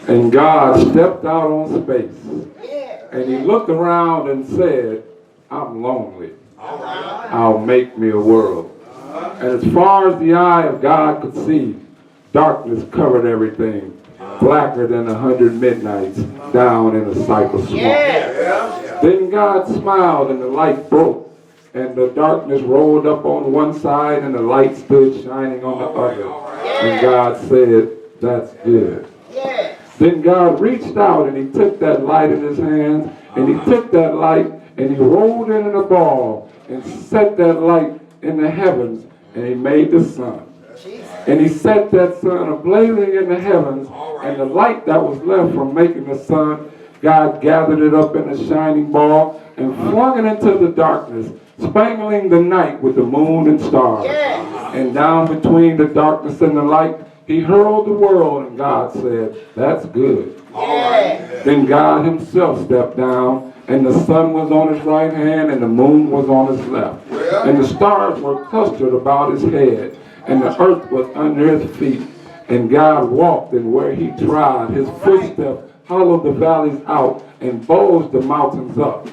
And God stepped out on space. And he looked around and said, I'm lonely. I'll make me a world. And as far as the eye of God could see, darkness covered everything. Blacker than 100 midnights down in a cypress swamp. Then God smiled and the light broke. And the darkness rolled up on one side and the light stood shining on the other. And God said, that's good. Then God reached out and he took that light in his hands and he took that light and he rolled it in a ball and set that light in the heavens and he made the sun. And he set that sun ablazing in the heavens and the light that was left from making the sun, God gathered it up in a shining ball and flung it into the darkness, spangling the night with the moon and stars. And down between the darkness and the light, he hurled the world, and God said, that's good. Then God himself stepped down, and the sun was on his right hand, and the moon was on his left. And the stars were clustered about his head, and the earth was under his feet. And God walked, and where he trod, his footsteps hollowed the valleys out, and bulged the mountains up.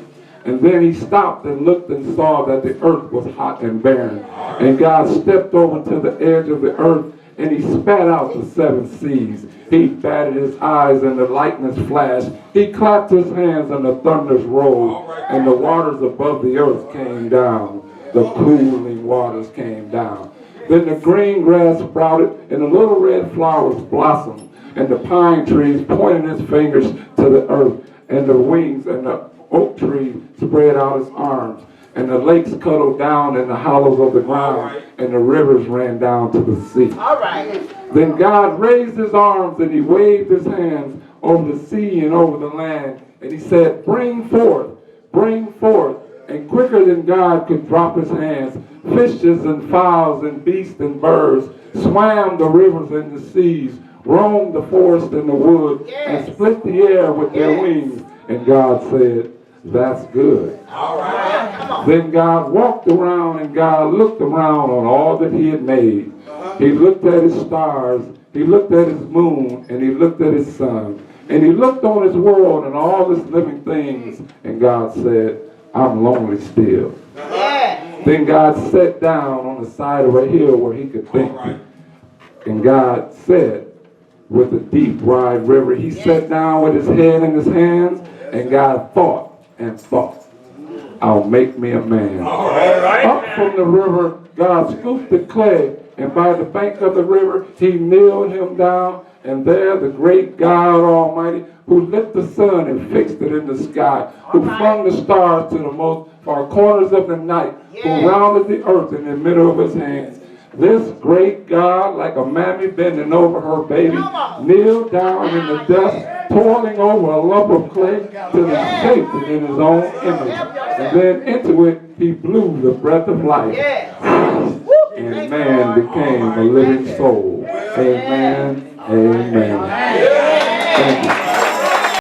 And then he stopped and looked and saw that the earth was hot and barren. And God stepped over to the edge of the earth, and he spat out the 7 seas. He batted his eyes and the lightnings flashed. He clapped his hands and the thunders rolled. And the waters above the earth came down. The cooling waters came down. Then the green grass sprouted and the little red flowers blossomed. And the pine trees pointed his fingers to the earth. And the wings and the oak tree spread out his arms. And the lakes cuddled down in the hollows of the ground, and the rivers ran down to the sea. Then God raised his arms and he waved his hands over the sea and over the land. And he said, bring forth, bring forth. And quicker than God could drop his hands, fishes and fowls and beasts and birds swam the rivers and the seas, roamed the forest and the wood, and split the air with their wings. And God said, that's good. Then God walked around and God looked around on all that he had made. He looked at his stars, he looked at his moon, and he looked at his sun. And he looked on his world and all his living things. And God said, I'm lonely still. Then God sat down on the side of a hill where he could think. And God said, with a deep, wide river, he sat down with his head in his hands, and God thought and thought, I'll make me a man. Up from the river, God scooped the clay, and by the bank of the river, he kneeled him down, and there the great God Almighty, who lit the sun and fixed it in the sky, who flung the stars to the most far corners of the night, who rounded the earth in the middle of his hands. This great God, like a mammy bending over her baby, kneeled down in the dust, toiling over a lump of clay till he shaped it in his own image. And then into it, he blew the breath of life. And man became a living soul. Amen. Amen. Thank you.